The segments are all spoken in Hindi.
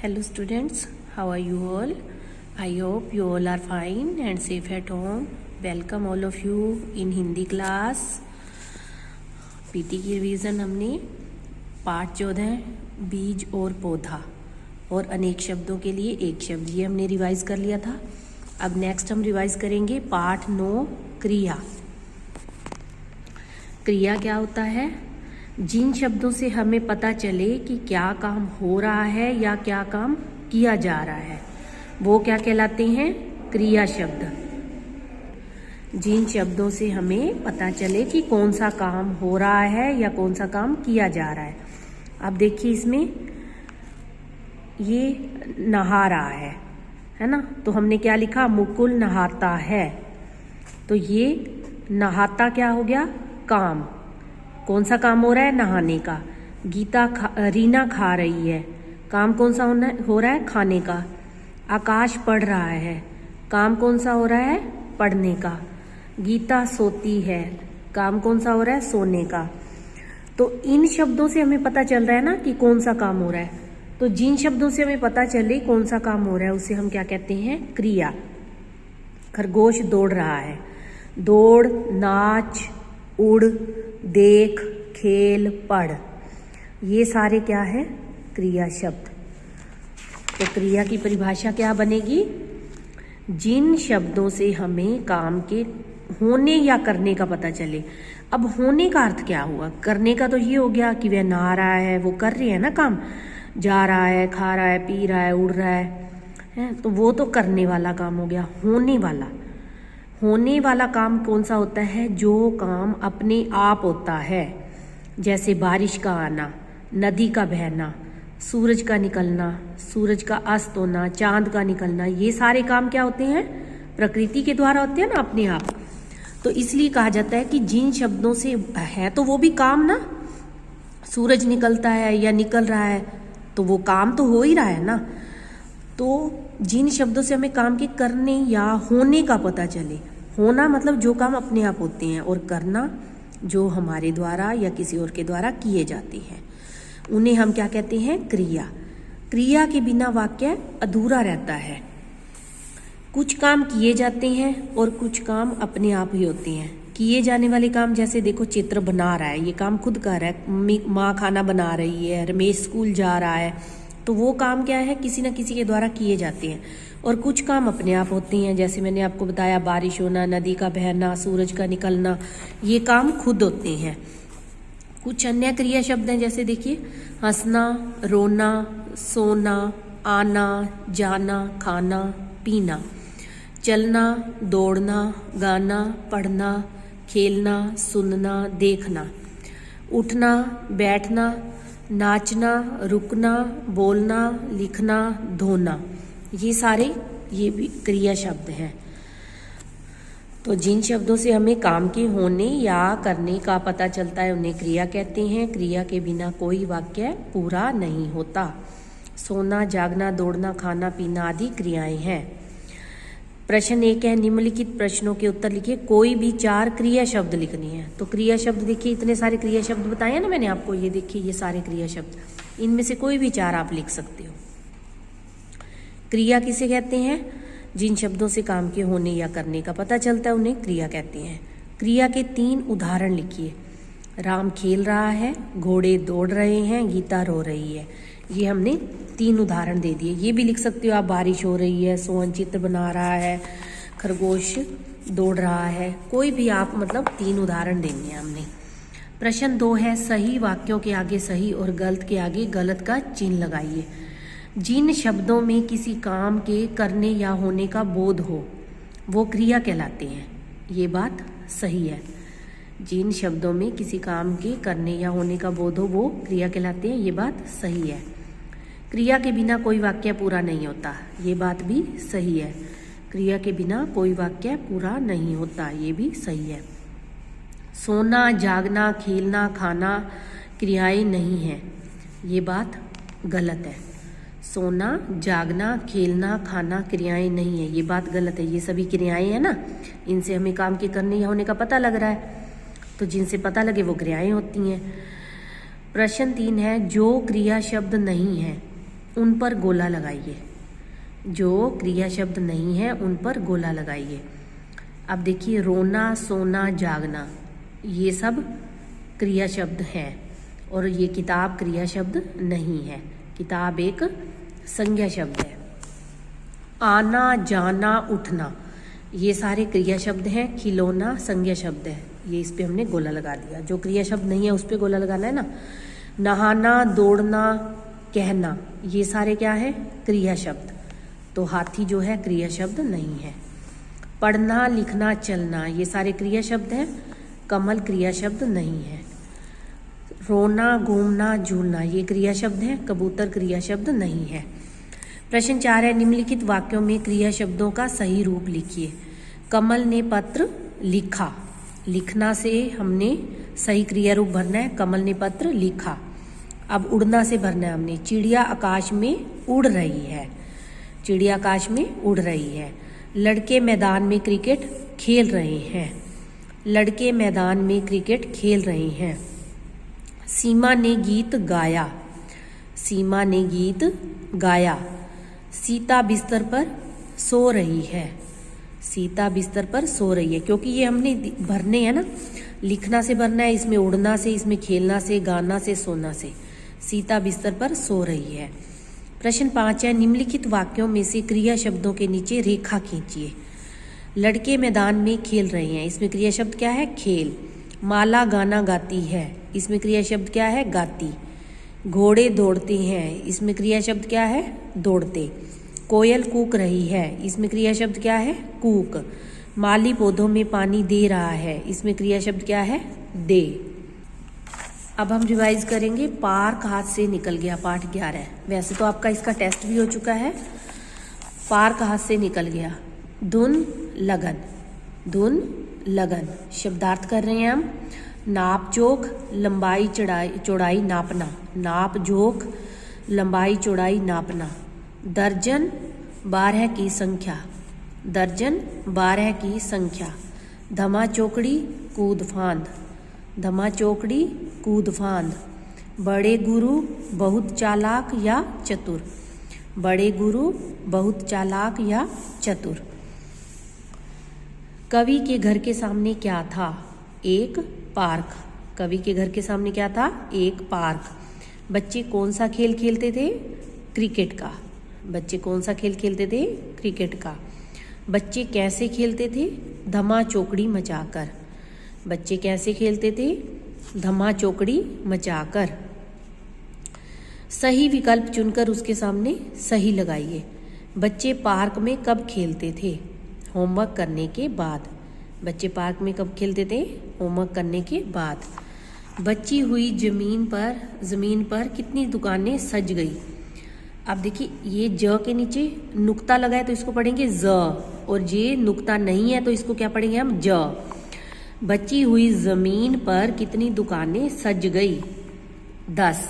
Hello students, how are you all? I hope you all are fine and safe at home. Welcome all of you in Hindi class. PT की रिवीजन हमने पाठ 14 बीज और पौधा और अनेक शब्दों के लिए एक शब्द, ये हमने रिवाइज कर लिया था। अब नेक्स्ट हम रिवाइज करेंगे पाठ 9 क्रिया। क्रिया क्या होता है? जिन शब्दों से हमें पता चले कि क्या काम हो रहा है या क्या काम किया जा रहा है, वो क्या कहलाते हैं? क्रिया शब्द। जिन शब्दों से हमें पता चले कि कौन सा काम हो रहा है या कौन सा काम किया जा रहा है। अब देखिए इसमें ये नहा रहा है ना, तो हमने क्या लिखा? मुकुल नहाता है। तो ये नहाता क्या हो गया? काम। कौन सा काम हो रहा है? नहाने का। रीना खा रही है, काम कौन सा हो रहा है? खाने का। आकाश पढ़ रहा है, काम कौन सा हो रहा है? पढ़ने का। गीता सोती है, काम कौन सा हो रहा है? सोने का। तो इन शब्दों से हमें पता चल रहा है ना कि कौन सा काम हो रहा है। तो जिन शब्दों से हमें पता चले कौन सा काम हो रहा है उसे हम क्या कहते हैं? क्रिया। खरगोश दौड़ रहा है, दौड़, नाच, उड़, देख, खेल, पढ़, ये सारे क्या है? क्रिया शब्द। तो क्रिया की परिभाषा क्या बनेगी? जिन शब्दों से हमें काम के होने या करने का पता चले। अब होने का अर्थ क्या हुआ? करने का तो ये हो गया कि वह नहा रहा है, वो कर रही है ना काम, जा रहा है, खा रहा है, पी रहा है, उड़ रहा है, तो वो तो करने वाला काम हो गया। होने वाला काम कौन सा होता है? जो काम अपने आप होता है, जैसे बारिश का आना, नदी का बहना, सूरज का निकलना, सूरज का अस्त होना, चांद का निकलना, ये सारे काम क्या होते हैं? प्रकृति के द्वारा होते हैं ना, अपने आप। तो इसलिए कहा जाता है कि जिन शब्दों से है तो वो भी काम ना, सूरज निकलता है या निकल रहा है तो वो काम तो हो ही रहा है ना। तो जिन शब्दों से हमें काम के करने या होने का पता चले। होना मतलब जो काम अपने आप होते हैं, और करना जो हमारे द्वारा या किसी और के द्वारा किए जाते हैं, उन्हें हम क्या कहते हैं? क्रिया। क्रिया के बिना वाक्य अधूरा रहता है। कुछ काम किए जाते हैं और कुछ काम अपने आप ही होते हैं। किए जाने वाले काम, जैसे देखो चित्र बना रहा है, ये काम खुद कर रहा है। माँ खाना बना रही है, रमेश स्कूल जा रहा है, तो वो काम क्या है? किसी न किसी के द्वारा किए जाते हैं। और कुछ काम अपने आप होते हैं, जैसे मैंने आपको बताया, बारिश होना, नदी का बहना, सूरज का निकलना, ये काम खुद होते हैं। कुछ अन्य क्रिया शब्द हैं, जैसे देखिए हंसना, रोना, सोना, आना, जाना, खाना, पीना, चलना, दौड़ना, गाना, पढ़ना, खेलना, सुनना, देखना, उठना, बैठना, नाचना, रुकना, बोलना, लिखना, धोना, ये भी क्रिया शब्द हैं। तो जिन शब्दों से हमें काम के होने या करने का पता चलता है उन्हें क्रिया कहते हैं। क्रिया के बिना कोई वाक्य पूरा नहीं होता। सोना, जागना, दौड़ना, खाना, पीना आदि क्रियाएं हैं। प्रश्न 1 है, निम्नलिखित प्रश्नों के उत्तर लिखिए। कोई भी 4 क्रिया शब्द लिखनी है। तो क्रिया शब्द देखिए, इतने सारे क्रिया शब्द बताए ना मैंने आपको, ये देखिए ये सारे क्रिया शब्द, इनमें से कोई भी 4 आप लिख सकते हो। क्रिया किसे कहते हैं? जिन शब्दों से काम के होने या करने का पता चलता है उन्हें क्रिया कहते हैं। क्रिया के 3 उदाहरण लिखिए। राम खेल रहा है, घोड़े दौड़ रहे हैं, गीता रो रही है। ये हमने 3 उदाहरण दे दिए। ये भी लिख सकते हो आप, बारिश हो रही है, सोहन चित्र बना रहा है, खरगोश दौड़ रहा है, कोई भी आप मतलब 3 उदाहरण देंगे हमने। प्रश्न 2 है, सही वाक्यों के आगे सही और गलत के आगे गलत का चिन्ह लगाइए। जिन शब्दों में किसी काम के करने या होने का बोध हो वो क्रिया कहलाते हैं। ये बात सही है। जिन शब्दों में किसी काम के करने या होने का बोध हो वो क्रिया कहलाते हैं, ये बात सही है। क्रिया के बिना कोई वाक्य पूरा नहीं होता, ये बात भी सही है। क्रिया के बिना कोई वाक्य पूरा नहीं होता, ये भी सही है। सोना, जागना, खेलना, खाना क्रियाएं नहीं हैं, ये बात गलत है। सोना, जागना, खेलना, खाना क्रियाएं नहीं है, ये बात गलत है। ये सभी क्रियाएं हैं ना, इनसे हमें काम के करने या होने का पता लग रहा है, तो जिनसे पता लगे वो क्रियाएं होती हैं। प्रश्न 3 है, जो क्रिया शब्द नहीं है उन पर गोला लगाइए। जो क्रिया शब्द नहीं है उन पर गोला लगाइए। अब देखिए, रोना, सोना, जागना, ये सब क्रिया शब्द हैं और ये किताब क्रिया शब्द नहीं है। किताब एक संज्ञा शब्द है। आना, जाना, उठना, ये सारे क्रिया शब्द हैं। खिलौना संज्ञा शब्द है, ये इस पे हमने गोला लगा दिया। जो क्रिया शब्द नहीं है उस पे गोला लगाना है ना। नहाना, दौड़ना, कहना, ये सारे क्या है? क्रिया शब्द। तो हाथी जो है क्रिया शब्द नहीं है। पढ़ना, लिखना, चलना, ये सारे क्रिया शब्द हैं। कमल क्रिया शब्द नहीं है। रोना, घूमना, झूलना, ये क्रिया शब्द है। कबूतर क्रिया शब्द नहीं है। प्रश्न 4 है, निम्नलिखित वाक्यों में क्रिया शब्दों का सही रूप लिखिए। कमल ने पत्र लिखा, लिखना से हमने सही क्रिया रूप भरना है। कमल ने पत्र लिखा। अब उड़ना से भरना है हमने। चिड़िया आकाश में उड़ रही है, चिड़िया आकाश में उड़ रही है। लड़के मैदान में क्रिकेट खेल रहे हैं, लड़के मैदान में क्रिकेट खेल रहे हैं। सीमा ने गीत गाया, सीमा ने गीत गाया। सीता बिस्तर पर सो रही है, सीता बिस्तर पर सो रही है। क्योंकि ये हमने भरने हैं ना, लिखना से भरना है, इसमें उड़ना से, इसमें खेलना से, गाना से, सोना से। सीता बिस्तर पर सो रही है। प्रश्न 5 है, निम्नलिखित वाक्यों में से क्रिया शब्दों के नीचे रेखा खींचिए। लड़के मैदान में खेल रहे हैं, इसमें क्रिया शब्द क्या है? खेल। माला गाना गाती है, इसमें क्रिया शब्द क्या है? गाती। घोड़े दौड़ते हैं, इसमें क्रिया शब्द क्या है? दौड़ते। कोयल कूक रही है, इसमें क्रिया शब्द क्या है? कूक। माली पौधों में पानी दे रहा है, इसमें क्रिया शब्द क्या है? दे। अब हम रिवाइज करेंगे। पार्क हाथ से निकल गया, पाठ 11। वैसे तो आपका इसका टेस्ट भी हो चुका है। पार्क हाथ से निकल गया। धुन, लगन, धुन, लगन। शब्दार्थ कर रहे हैं हम। नाप जोख, लंबाई चौड़ाई नापना, नाप जोख, लंबाई चौड़ाई नापना। दर्जन, 12 की संख्या, दर्जन, 12 की संख्या। धमा चौकड़ी, कूद फांद, धमा चौकड़ी, कूद फांद। बड़े गुरु, बहुत चालाक या चतुर, बड़े गुरु, बहुत चालाक या चतुर। कवि के घर के सामने क्या था? एक पार्क। कवि के घर के सामने क्या था? एक पार्क। बच्चे कौन सा खेल खेलते थे? क्रिकेट का। बच्चे कौन सा खेल खेलते थे? क्रिकेट का। बच्चे कैसे खेलते थे? धमा चौकड़ी मचाकर। बच्चे कैसे खेलते थे? धमा चौकड़ी मचाकर। सही विकल्प चुनकर उसके सामने सही लगाइए। बच्चे पार्क में कब खेलते थे? होमवर्क करने के बाद। बच्चे पार्क में कब खेलते थे? होमवर्क करने के बाद। बची हुई जमीन पर कितनी दुकानें सज गई? अब देखिए, ये ज के नीचे नुक्ता लगा है तो इसको पढ़ेंगे ज, और ये नुक्ता नहीं है तो इसको क्या पढ़ेंगे हम? ज। बची हुई जमीन पर कितनी दुकानें सज गई? 10।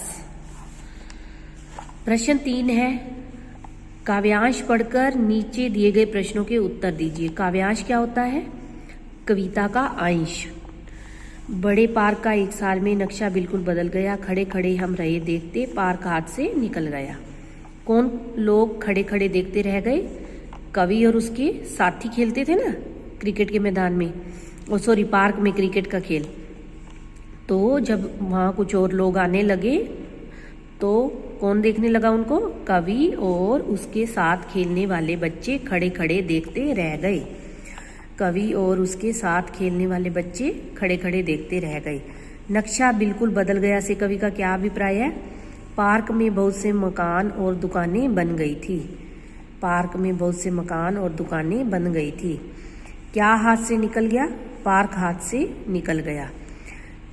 प्रश्न 3 है, काव्यांश पढ़कर नीचे दिए गए प्रश्नों के उत्तर दीजिए। काव्यांश क्या होता है? कविता का अंश। बड़े पार्क का एक साल में नक्शा बिल्कुल बदल गया, खड़े खड़े हम रहे देखते, पार्क हाथ से निकल गया। कौन लोग खड़े खड़े देखते रह गए? कवि और उसके साथी खेलते थे ना क्रिकेट के मैदान में, पार्क में क्रिकेट का खेल। तो जब वहाँ कुछ और लोग आने लगे तो कौन देखने लगा उनको? कवि और उसके साथ खेलने वाले बच्चे खड़े खड़े देखते रह गए। कवि और उसके साथ खेलने वाले बच्चे खड़े खड़े देखते रह गए। नक्शा बिल्कुल बदल गया से कवि का क्या अभिप्राय है? पार्क में बहुत से मकान और दुकानें बन गई थी। पार्क में बहुत से मकान और दुकानें बन गई थी। क्या हाथ से निकल गया? पार्क हाथ से निकल गया।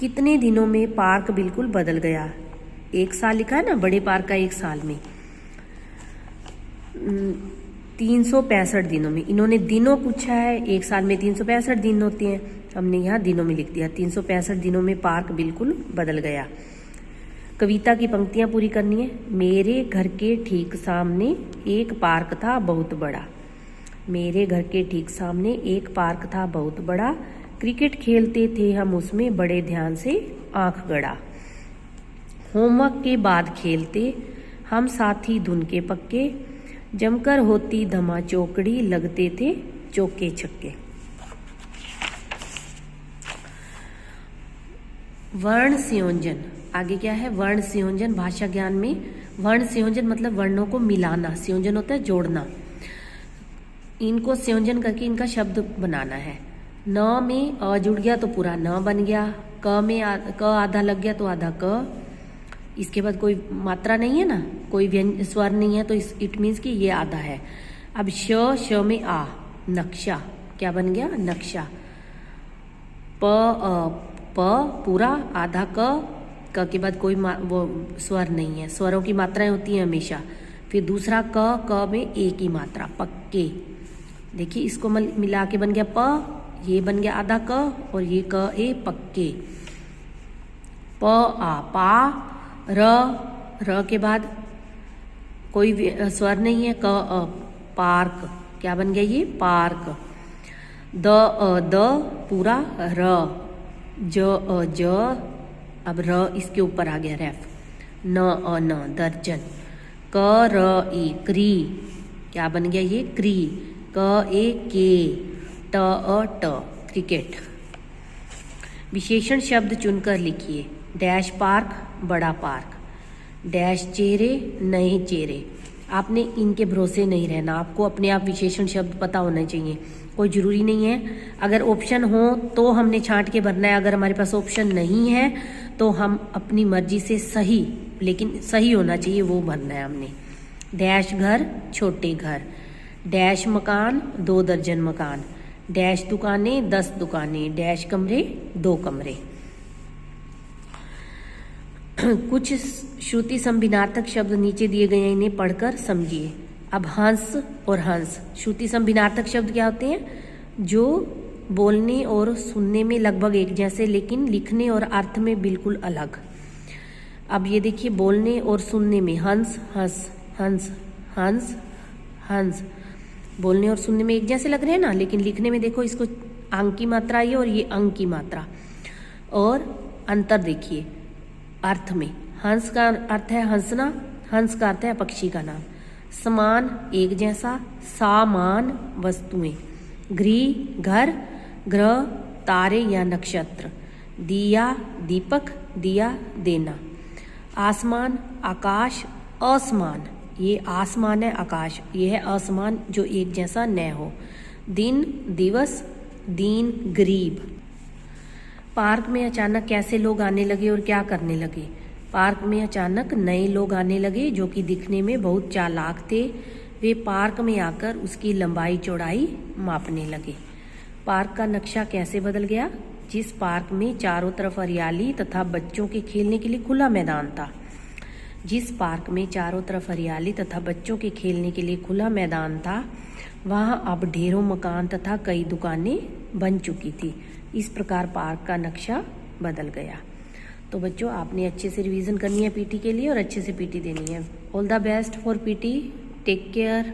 कितने दिनों में पार्क बिल्कुल बदल गया? 1 साल लिखा है ना, बड़े पार्क का 1 साल में। 365 दिनों में। इन्होंने दिनों पूछा है, 1 साल में 365 दिन होते हैं, हमने यहाँ दिनों में लिख दिया। 365 दिनों में पार्क बिल्कुल बदल गया। कविता की पंक्तियाँ पूरी करनी है। मेरे घर के ठीक सामने एक पार्क था बहुत बड़ा। मेरे घर के ठीक सामने एक पार्क था बहुत बड़ा। क्रिकेट खेलते थे हम उसमें, बड़े ध्यान से आंख गड़ा। होमवर्क के बाद खेलते हम साथी धुन के पक्के, जमकर होती धमा चौकड़ी, लगते थे चौके छक्के। वर्ण संयोजन, आगे क्या है? वर्ण संयोजन। भाषा ज्ञान में वर्ण संयोजन मतलब वर्णों को मिलाना, संयोजन होता है जोड़ना, इनको संयोजन करके इनका शब्द बनाना है। न में अ जुड़ गया तो पूरा न बन गया, क में क आधा लग गया तो आधा क, इसके बाद कोई मात्रा नहीं है ना, कोई स्वर नहीं है, तो इट मीन्स कि ये आधा है। अब श में आ, नक्शा, क्या बन गया? नक्शा। प पूरा आधा क के बाद कोई वो स्वर नहीं है, स्वरों की मात्राएं होती हैं हमेशा। फिर दूसरा क में ए की मात्रा, पक्के। देखिए इसको मिला के बन गया प, ये बन गया आधा क, और ये क ए, पक्के। प आ, पा। र के बाद कोई स्वर नहीं है, क अ, पार्क, क्या बन गया? ये पार्क। द पूरा, र, ज, अब र इसके ऊपर आ गया रेफ, न, दर्जन। क र ई, क्री, क्या बन गया? ये क्री। क ए, के। ट, क्रिकेट। विशेषण शब्द चुनकर लिखिए। डैश पार्क, बड़ा पार्क। डैश चेहरे, नए चेहरे। आपने इनके भरोसे नहीं रहना, आपको अपने आप विशेषण शब्द पता होना चाहिए, कोई ज़रूरी नहीं है। अगर ऑप्शन हो तो हमने छांट के भरना है, अगर हमारे पास ऑप्शन नहीं है तो हम अपनी मर्जी से सही, लेकिन सही होना चाहिए, वो भरना है हमने। डैश घर, छोटे घर। डैश मकान, 2 दर्जन मकान। डैश दुकानें, 10 दुकानें। डैश कमरे, 2 कमरे। कुछ श्रुति संभिनार्थक शब्द नीचे दिए गए हैं, इन्हें पढ़कर समझिए। अब हंस और हंस, श्रुति संभिनार्थक शब्द क्या होते हैं? जो बोलने और सुनने में लगभग एक जैसे, लेकिन लिखने और अर्थ में बिल्कुल अलग। अब ये देखिए, बोलने और सुनने में हंस, हंस, हंस, हंस, हंस, बोलने और सुनने में एक जैसे लग रहे हैं ना, लेकिन लिखने में देखो, इसको अंक की मात्रा आई है और ये अंक की मात्रा। और अंतर देखिए अर्थ में। हंस का अर्थ है हंसना, हंस का अर्थ है पक्षी का नाम। समान, एक जैसा। सामान, वस्तुएं। गृह, घर। ग्रह, तारे या नक्षत्र। दिया, दीपक, दिया, देना। आसमान, आकाश, असमान, ये आसमान है, आकाश ये है असमान जो एक जैसा न हो। दिन, दिवस, दीन, गरीब। पार्क में अचानक कैसे लोग आने लगे और क्या करने लगे? पार्क में अचानक नए लोग आने लगे जो कि दिखने में बहुत चालाक थे। वे पार्क में आकर उसकी लंबाई चौड़ाई मापने लगे। पार्क का नक्शा कैसे बदल गया? जिस पार्क में चारों तरफ हरियाली तथा बच्चों के खेलने के लिए खुला मैदान था, जिस पार्क में चारों तरफ हरियाली तथा बच्चों के खेलने के लिए खुला मैदान था, वहां अब ढेरों मकान तथा कई दुकानें बन चुकी थी। इस प्रकार पार्क का नक्शा बदल गया। तो बच्चों, आपने अच्छे से रिवीजन करनी है पीटी के लिए और अच्छे से पीटी देनी है। All the best for PT. Take care.